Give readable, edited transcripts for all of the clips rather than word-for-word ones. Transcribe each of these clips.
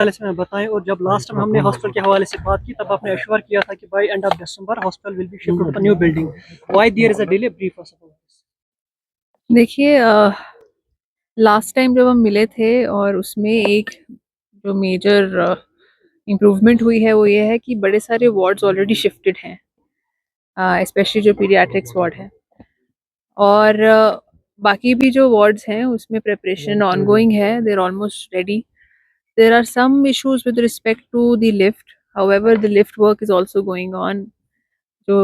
हवाले से हमें बताएं। और जब लास्ट टाइम हमने हॉस्पिटल के हवाले से बात की तब आपने एश्योर किया था कि by end of December hospital will be shifted to new building. Why there is a delay, brief us about this. देखिए, लास्ट टाइम जब हम मिले थे और उसमें एक जो मेजर इम्प्रूवमेंट हुई है वो ये है कि बड़े सारे वार्ड्स ऑलरेडी शिफ्टेड हैं, स्पेशली जो पीडियाट्रिक्स वार्ड है। और बाकी भी जो वार्ड्स हैं उसमें प्रिपरेशन ऑनगोइंग है, they are almost ready. There are some issues with respect to the lift, however the lift work is also going on. जो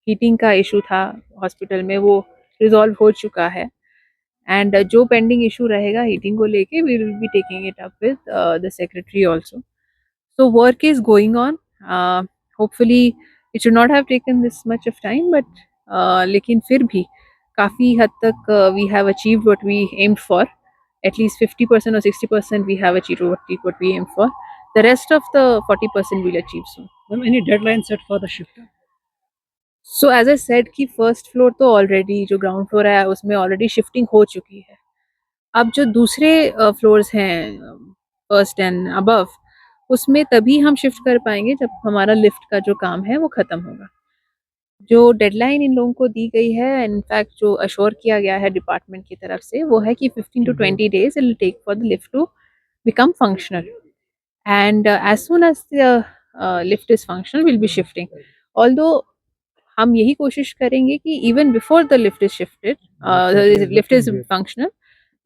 हीटिंग का इशू था हॉस्पिटल में वो रिजॉल्व हो चुका है। एंड जो पेंडिंग इशू रहेगा हीटिंग को लेके, we will be taking it up with the secretary also. So work is going on. Hopefully it should not have taken this much of time, but लेकिन फिर भी काफ़ी हद तक we have achieved what we aimed for. At least 50% or 60% we have achieved what we aim for. The rest of the 40% we'll achieve soon. Ma'am, any deadline set for the shift? So as I said कि first floor तो already जो ground floor है उसमें already shifting हो चुकी है। अब जो दूसरे फ्लोर्स हैं, फर्स्ट एंड अबव, उसमें तभी हम शिफ्ट कर पाएंगे जब हमारा लिफ्ट का जो काम है वो ख़त्म होगा। जो डेडलाइन इन लोगों को दी गई है, इनफैक्ट जो अश्योर किया गया है डिपार्टमेंट की तरफ से, वो है कि 15 to 20 days it will take for the lift to become functional. And as soon as the lift is functional, we'll be shifting. Although हम यही कोशिश करेंगे कि even before the lift is shifted, the lift is functional,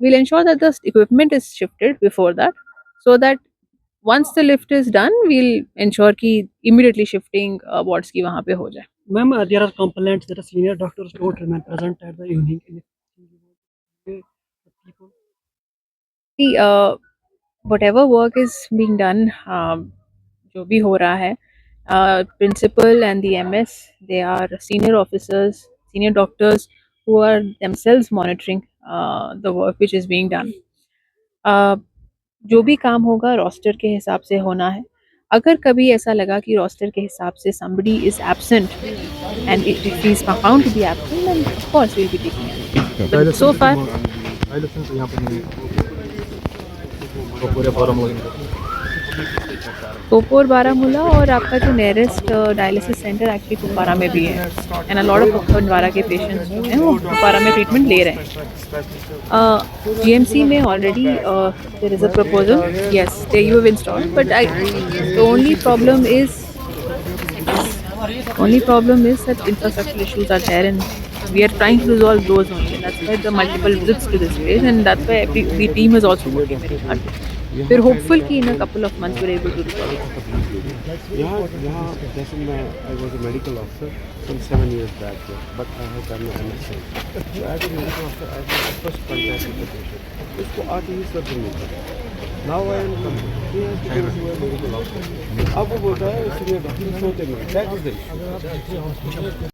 we'll ensure that the equipment is shifted before that, so that once the lift is done, we'll ensure कि immediately shifting wards की वहाँ पे हो जाए। Ma'am, there are complaints that senior doctors don't remain present at the evening. कि whatever work is being done, जो भी हो रहा है, principal and the MS, they are senior officers, senior doctors who are themselves monitoring the work which is being done. जो भी काम होगा रोस्टर के हिसाब से होना है। अगर कभी ऐसा लगा कि रोस्टर के हिसाब से somebody is absent and if he is found to be absent, then of course we'll be taking it. But so far कोपोर Baramulla और आपका जो nearest dialysis centre actually Kupwara में भी है, and a lot of Kupwara के पेशेंट्स जो हैं वो कुपवारा में ट्रीटमेंट ले रहे हैं। जीएमसी में already there is a proposal, yes they you have installed, but the only problem is that infrastructure issues are there, and we are trying to resolve those only. That's why the multiple visits to this place, and that's why the team is also working very hard. We're hopeful कि in a couple of months we're able to resolve it. यहाँ जैसे मैं I was a medical officer from 7 years back, but I have done my MSc. So as a medical officer, I was the first contact with the patient. उसको आके ही सब मिलता है। Now I am medical officer. अब वो बोलता है इसलिए डॉक्टर सोते नहीं। That is the issue.